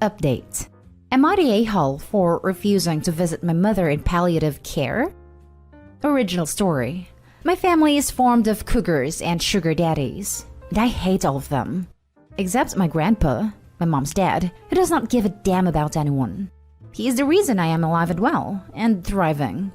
Update. Am I the a-hole for refusing to visit my mother in palliative care? Original story. My family is formed of cougars and sugar daddies, and I hate all of them. Except my grandpa, my mom's dad, who does not give a damn about anyone. He is the reason I am alive and well, and thriving.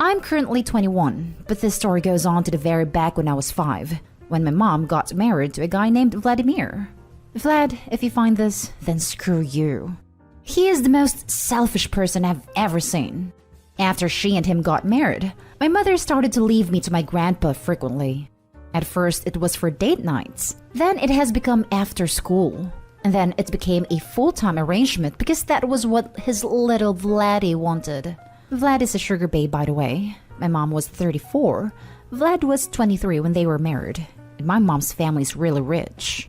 I'm currently 21, but this story goes on to the very back when I was 5, when my mom got married to a guy named Vladimir. Vlad, if you find this, then screw you. He is the most selfish person I've ever seen. After she and him got married, my mother started to leave me to my grandpa frequently. At first, it was for date nights. Then it has become after school. And then it became a full-time arrangement because that was what his little Vladdy wanted. Vlad is a sugar babe, by the way. My mom was 34. Vlad was 23 when they were married. And my mom's family is really rich.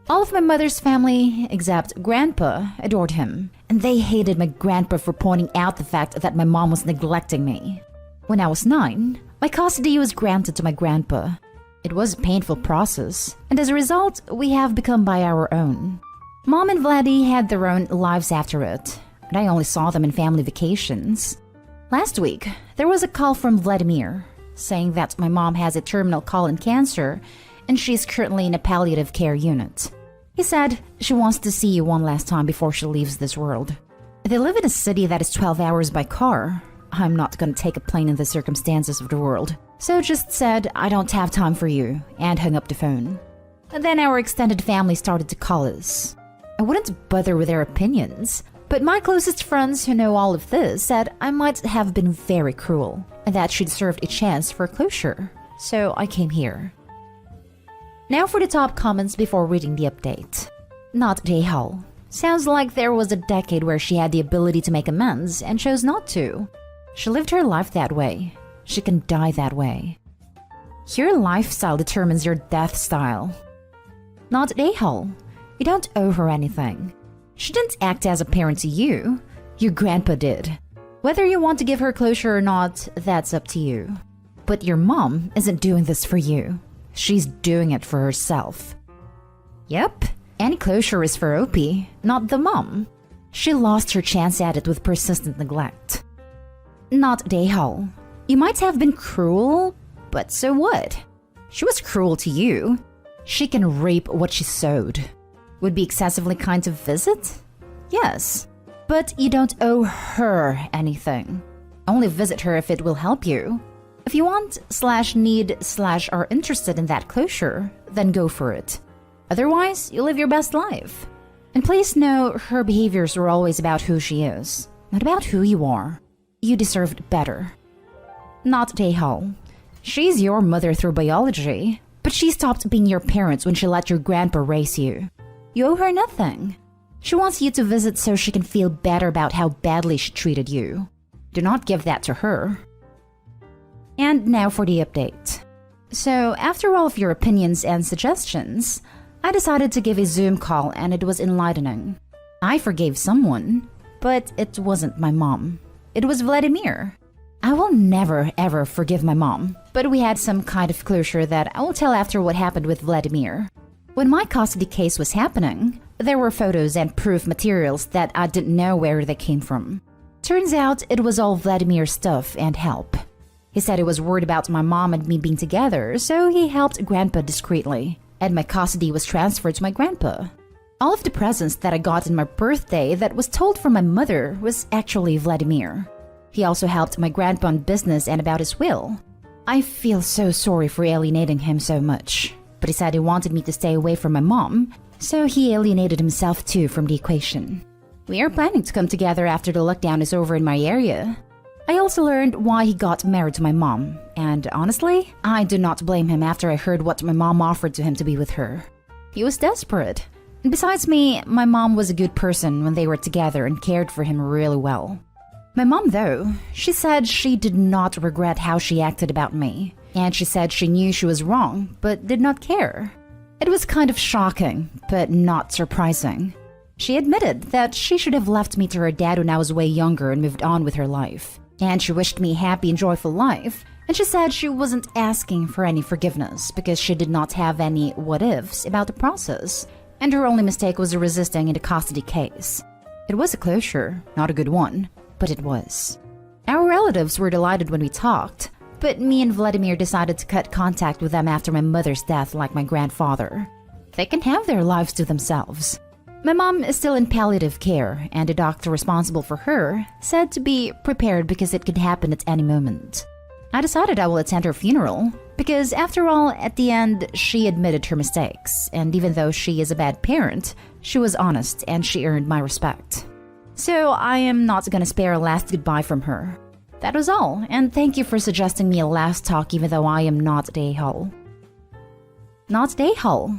All of my mother's family, except Grandpa, adored him, and they hated my grandpa for pointing out the fact that my mom was neglecting me. When I was 9, my custody was granted to my grandpa. It was a painful process, and as a result, we have become by our own. Mom and Vladdy had their own lives after it, and I only saw them in family vacations. Last week, there was a call from Vladimir, saying that my mom has a terminal colon cancer and she's currently in a palliative care unit. He said she wants to see you one last time before she leaves this world. They live in a city that is 12 hours by car. I'm not gonna take a plane in the circumstances of the world, so just said I don't have time for you and hung up the phone. And then our extended family started to call us. I wouldn't bother with their opinions, but my closest friends who know all of this said I might have been very cruel and that she'd served a chance for closure, so I came here. Now for the top comments before reading the update. Not the a-hole. Sounds like there was a decade where she had the ability to make amends and chose not to. She lived her life that way. She can die that way. Your lifestyle determines your death style. Not the a-hole. You don't owe her anything. She didn't act as a parent to you. Your grandpa did. Whether you want to give her closure or not, that's up to you. But your mom isn't doing this for you. She's doing it for herself. Yep, any closure is for Opie, not the mom. She lost her chance at it with persistent neglect. Not the a-hole. You might have been cruel, but so what? She was cruel to you. She can reap what she sowed. Would be excessively kind to visit? Yes, but you don't owe her anything. Only visit her if it will help you. If you want /need/ are interested in that closure, then go for it. Otherwise, you live your best life. And please know her behaviors were always about who she is, not about who you are. You deserved better. Not the a-hole. She's your mother through biology, but she stopped being your parents when she let your grandpa raise you. You owe her nothing. She wants you to visit so she can feel better about how badly she treated you. Do not give that to her. And now for the update. So, after all of your opinions and suggestions, I decided to give a Zoom call and it was enlightening. I forgave someone, but it wasn't my mom. It was Vladimir. I will never ever forgive my mom, but we had some kind of closure that I will tell after what happened with Vladimir. When my custody case was happening, there were photos and proof materials that I didn't know where they came from. Turns out it was all Vladimir's stuff and help. He said he was worried about my mom and me being together, so he helped Grandpa discreetly, and my custody was transferred to my grandpa. All of the presents that I got in my birthday that was told from my mother was actually Vladimir. He also helped my grandpa on business and about his will. I feel so sorry for alienating him so much, but he said he wanted me to stay away from my mom, so he alienated himself too from the equation. We are planning to come together after the lockdown is over in my area. I also learned why he got married to my mom, and honestly, I do not blame him after I heard what my mom offered to him to be with her. He was desperate. And besides me, my mom was a good person when they were together and cared for him really well. My mom, though, she said she did not regret how she acted about me, and she said she knew she was wrong, but did not care. It was kind of shocking, but not surprising. She admitted that she should have left me to her dad when I was way younger and moved on with her life. And she wished me a happy and joyful life, and she said she wasn't asking for any forgiveness because she did not have any what-ifs about the process, and her only mistake was resisting in the custody case. It was a closure, not a good one, but it was. Our relatives were delighted when we talked, but me and Vladimir decided to cut contact with them after my mother's death like my grandfather. They can have their lives to themselves. My mom is still in palliative care, and the doctor responsible for her said to be prepared because it could happen at any moment. I decided I will attend her funeral because, after all, at the end, she admitted her mistakes, and even though she is a bad parent, she was honest and she earned my respect. So I am not gonna spare a last goodbye from her. That was all, and thank you for suggesting me a last talk even though I am not the a-hole. Not the a-hole?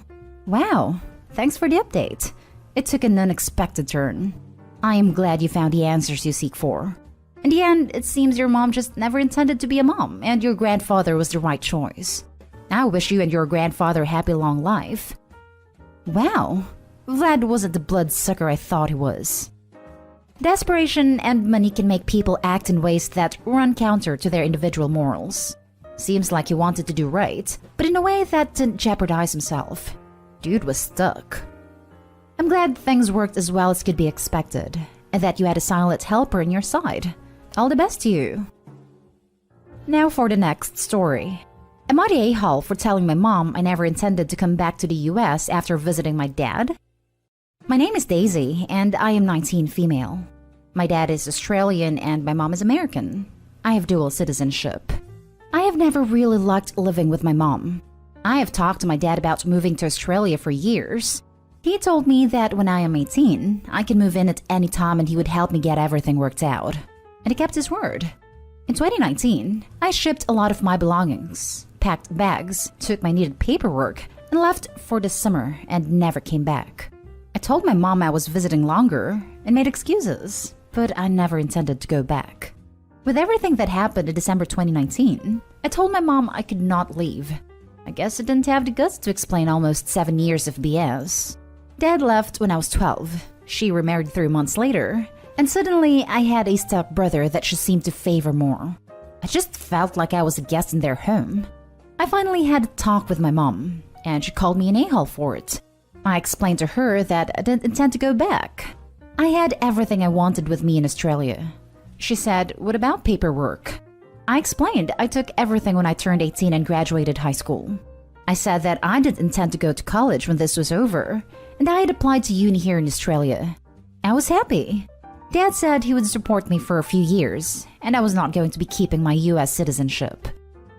Wow, thanks for the update. It took an unexpected turn. I am glad you found the answers you seek for. In the end, it seems your mom just never intended to be a mom, and your grandfather was the right choice. I wish you and your grandfather a happy long life. Wow, Vlad wasn't the bloodsucker I thought he was. Desperation and money can make people act in ways that run counter to their individual morals. Seems like he wanted to do right, but in a way that didn't jeopardize himself. Dude was stuck. I'm glad things worked as well as could be expected, and that you had a silent helper in your side. All the best to you. Now for the next story. Am I the a-hole for telling my mom I never intended to come back to the US after visiting my dad? My name is Daisy, and I am 19 female. My dad is Australian and my mom is American. I have dual citizenship. I have never really liked living with my mom. I have talked to my dad about moving to Australia for years. He told me that when I am 18, I can move in at any time and he would help me get everything worked out. And he kept his word. In 2019, I shipped a lot of my belongings, packed bags, took my needed paperwork, and left for the summer and never came back. I told my mom I was visiting longer and made excuses, but I never intended to go back. With everything that happened in December 2019, I told my mom I could not leave. I guess I didn't have the guts to explain almost 7 years of BS. Dad left when I was 12. She remarried 3 months later, and suddenly I had a stepbrother that she seemed to favor more. I just felt like I was a guest in their home. I finally had a talk with my mom, and she called me an a-hole for it. I explained to her that I didn't intend to go back. I had everything I wanted with me in Australia. She said, "What about paperwork?" I explained I took everything when I turned 18 and graduated high school. I said that I didn't intend to go to college when this was over, and I had applied to uni here in Australia. I was happy. Dad said he would support me for a few years, and I was not going to be keeping my US citizenship.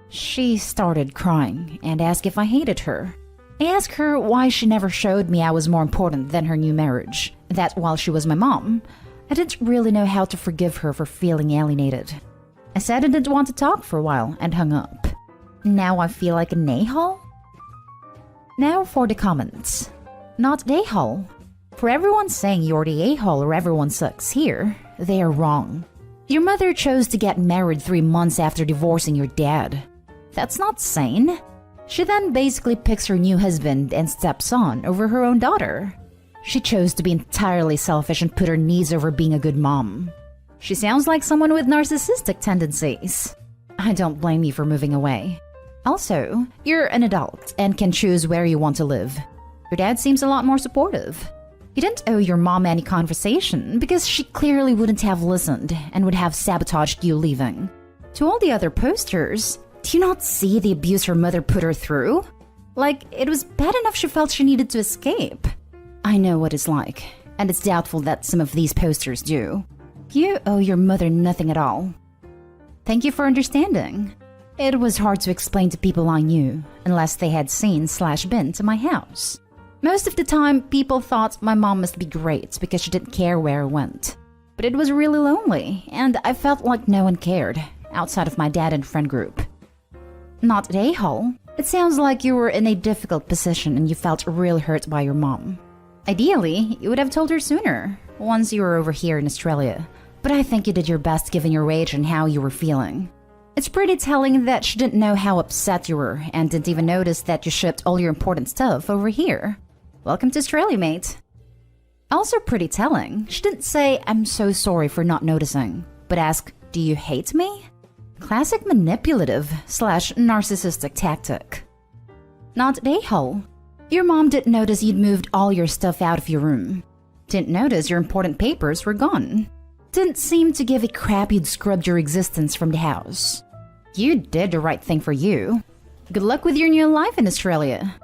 She started crying and asked if I hated her. I asked her why she never showed me I was more important than her new marriage, that while she was my mom, I didn't really know how to forgive her for feeling alienated. I said I didn't want to talk for a while and hung up. Now I feel like an a-hole? Now for the comments. Not the a-hole. For everyone saying you're the a-hole or everyone sucks here, they are wrong. Your mother chose to get married 3 months after divorcing your dad. That's not sane. She then basically picks her new husband and stepson over her own daughter. She chose to be entirely selfish and put her needs over being a good mom. She sounds like someone with narcissistic tendencies. I don't blame you for moving away. Also, you're an adult and can choose where you want to live. Your dad seems a lot more supportive. You didn't owe your mom any conversation because she clearly wouldn't have listened and would have sabotaged you leaving. To all the other posters, do you not see the abuse her mother put her through? Like, it was bad enough she felt she needed to escape. I know what it's like, and it's doubtful that some of these posters do. You owe your mother nothing at all. Thank you for understanding. It was hard to explain to people I knew, unless they had seen/been to my house. Most of the time, people thought my mom must be great because she didn't care where I went. But it was really lonely, and I felt like no one cared, outside of my dad and friend group. Not an a-hole. It sounds like you were in a difficult position and you felt really hurt by your mom. Ideally, you would have told her sooner, once you were over here in Australia. But I think you did your best given your age and how you were feeling. It's pretty telling that she didn't know how upset you were and didn't even notice that you shipped all your important stuff over here. Welcome to Australia, mate. Also pretty telling, she didn't say, "I'm so sorry for not noticing," but ask, "Do you hate me?" Classic manipulative/narcissistic tactic. Not a-hole. Your mom didn't notice you'd moved all your stuff out of your room. Didn't notice your important papers were gone. Didn't seem to give a crap you'd scrubbed your existence from the house. You did the right thing for you. Good luck with your new life in Australia.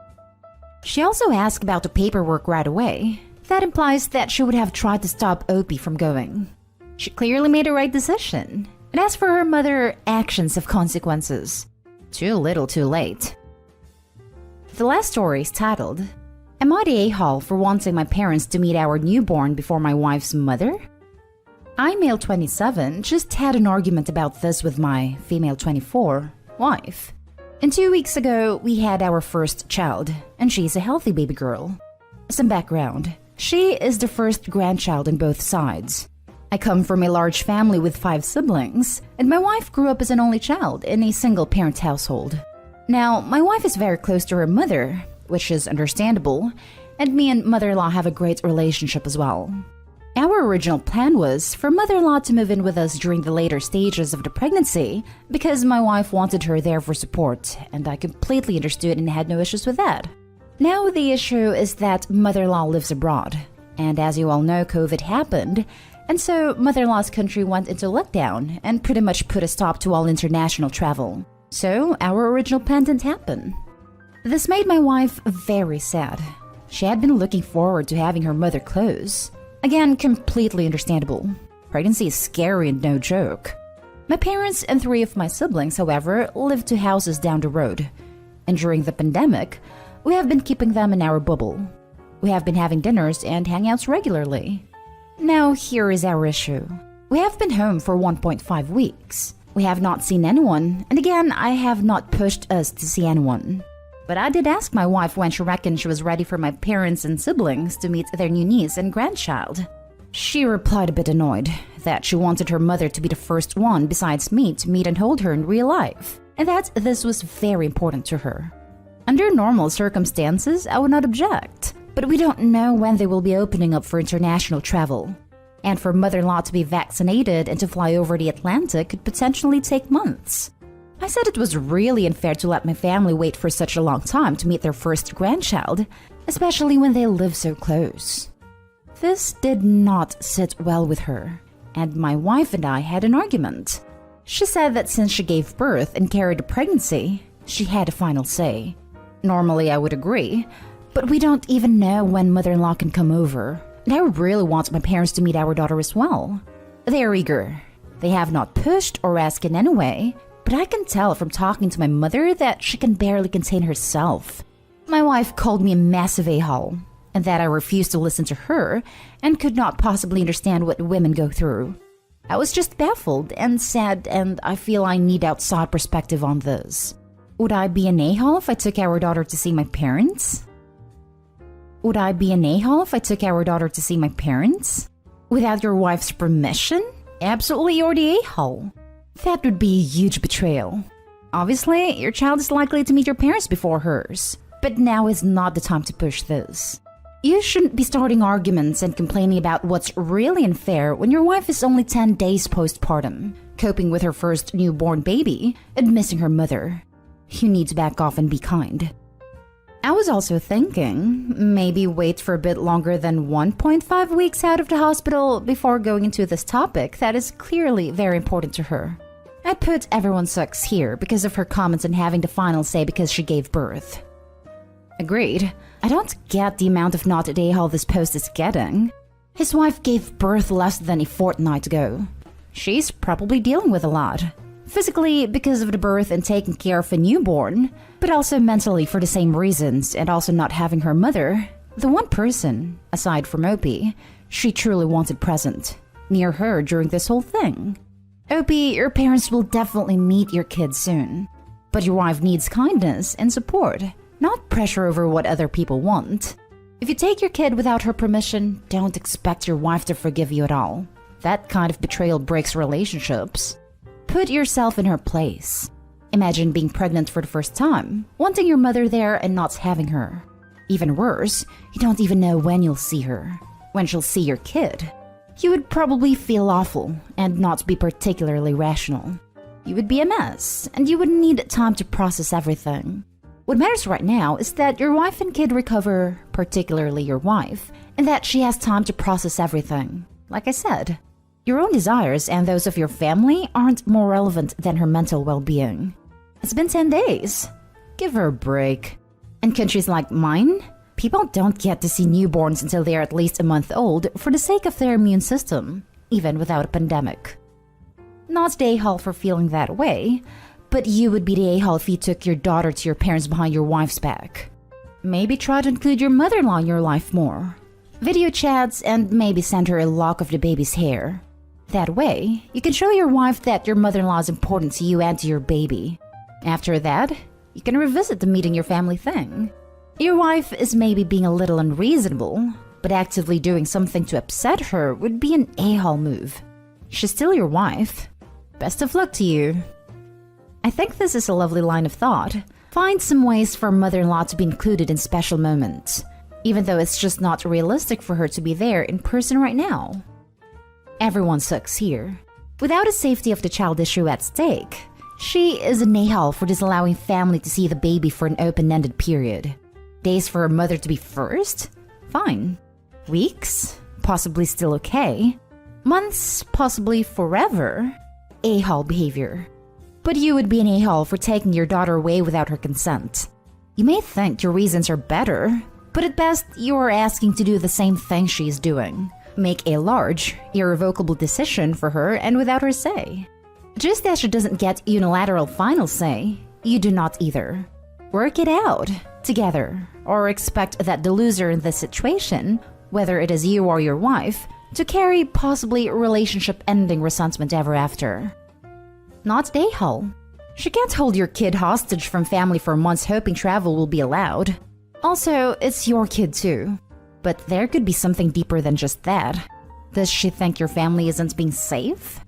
She also asked about the paperwork right away. That implies that she would have tried to stop Opie from going. She clearly made the right decision. And as for her mother, actions have consequences. Too little too late. The last story is titled, Am I the a-hole for wanting my parents to meet our newborn before my wife's mother? I, male 27, just had an argument about this with my female 24 wife. And 2 weeks ago, we had our first child, and she's a healthy baby girl. Some background. She is the first grandchild on both sides. I come from a large family with 5 siblings, and my wife grew up as an only child in a single-parent household. Now, my wife is very close to her mother, which is understandable, and me and mother-in-law have a great relationship as well. Our original plan was for mother-in-law to move in with us during the later stages of the pregnancy because my wife wanted her there for support, and I completely understood and had no issues with that. Now the issue is that mother-in-law lives abroad, and as you all know, COVID happened, and so mother-in-law's country went into lockdown and pretty much put a stop to all international travel. So our original plan didn't happen. This made my wife very sad. She had been looking forward to having her mother close. Again, completely understandable. Pregnancy is scary and no joke. My parents and 3 of my siblings, however, live 2 houses down the road. And during the pandemic, we have been keeping them in our bubble. We have been having dinners and hangouts regularly. Now, here is our issue. We have been home for 1.5 weeks. We have not seen anyone, and again, I have not pushed us to see anyone. But I did ask my wife when she reckoned she was ready for my parents and siblings to meet their new niece and grandchild. She replied a bit annoyed that she wanted her mother to be the first one besides me to meet and hold her in real life, and that this was very important to her. Under normal circumstances, I would not object, but we don't know when they will be opening up for international travel. And for mother-in-law to be vaccinated and to fly over the Atlantic could potentially take months. I said it was really unfair to let my family wait for such a long time to meet their first grandchild, especially when they live so close. This did not sit well with her, and my wife and I had an argument. She said that since she gave birth and carried a pregnancy, she had a final say. Normally I would agree, but we don't even know when mother-in-law can come over, and I really want my parents to meet our daughter as well. They are eager. They have not pushed or asked in any way, but I can tell from talking to my mother that she can barely contain herself. My wife called me a massive a-hole, and that I refused to listen to her and could not possibly understand what women go through. I was just baffled and sad, and I feel I need outside perspective on this. Would I be an a-hole if I took our daughter to see my parents? Would I be an a-hole if I took our daughter to see my parents? Without your wife's permission? Absolutely, you're the a-hole. That would be a huge betrayal. Obviously, your child is likely to meet your parents before hers, but now is not the time to push this. You shouldn't be starting arguments and complaining about what's really unfair when your wife is only 10 days postpartum, coping with her first newborn baby and missing her mother. You need to back off and be kind. I was also thinking, maybe wait for a bit longer than 1.5 weeks out of the hospital before going into this topic that is clearly very important to her. I put everyone sucks here because of her comments and having the final say because she gave birth. Agreed. I don't get the amount of not a-hole this post is getting. His wife gave birth less than a fortnight ago. She's probably dealing with a lot. Physically because of the birth and taking care of a newborn, but also mentally for the same reasons and also not having her mother, the one person, aside from Opie, she truly wanted present, near her during this whole thing. Opie, your parents will definitely meet your kids soon, but your wife needs kindness and support, not pressure over what other people want. If you take your kid without her permission, don't expect your wife to forgive you at all. That kind of betrayal breaks relationships. Put yourself in her place. Imagine being pregnant for the first time, wanting your mother there and not having her. Even worse, you don't even know when you'll see her, when she'll see your kid. You would probably feel awful and not be particularly rational. You would be a mess, and you would need time to process everything. What matters right now is that your wife and kid recover, particularly your wife, and that she has time to process everything. Like I said, your own desires and those of your family aren't more relevant than her mental well-being. It's been 10 days. Give her a break. In countries like mine, people don't get to see newborns until they are at least a month old for the sake of their immune system, even without a pandemic. Not the a-hole for feeling that way, but you would be the a-hole if you took your daughter to your parents behind your wife's back. Maybe try to include your mother-in-law in your life more. Video chats and maybe send her a lock of the baby's hair. That way, you can show your wife that your mother-in-law is important to you and to your baby. After that, you can revisit the meeting your family thing. Your wife is maybe being a little unreasonable, but actively doing something to upset her would be an a-hole move. She's still your wife. Best of luck to you. I think this is a lovely line of thought. Find some ways for mother-in-law to be included in special moments, even though it's just not realistic for her to be there in person right now. Everyone sucks here. Without the safety of the child issue at stake, she is an a-hole for disallowing family to see the baby for an open-ended period. Days for a mother to be first? Fine. Weeks? Possibly still okay. Months? Possibly forever? A-hole behavior. But you would be an a-hole for taking your daughter away without her consent. You may think your reasons are better, but at best you are asking to do the same thing she's doing. Make a large, irrevocable decision for her and without her say. Just as she doesn't get unilateral final say, you do not either. Work it out together, or expect that the loser in this situation, whether it is you or your wife, to carry possibly relationship-ending resentment ever after. Not a-hole. She can't hold your kid hostage from family for months hoping travel will be allowed. Also, it's your kid too. But there could be something deeper than just that. Does she think your family isn't being safe?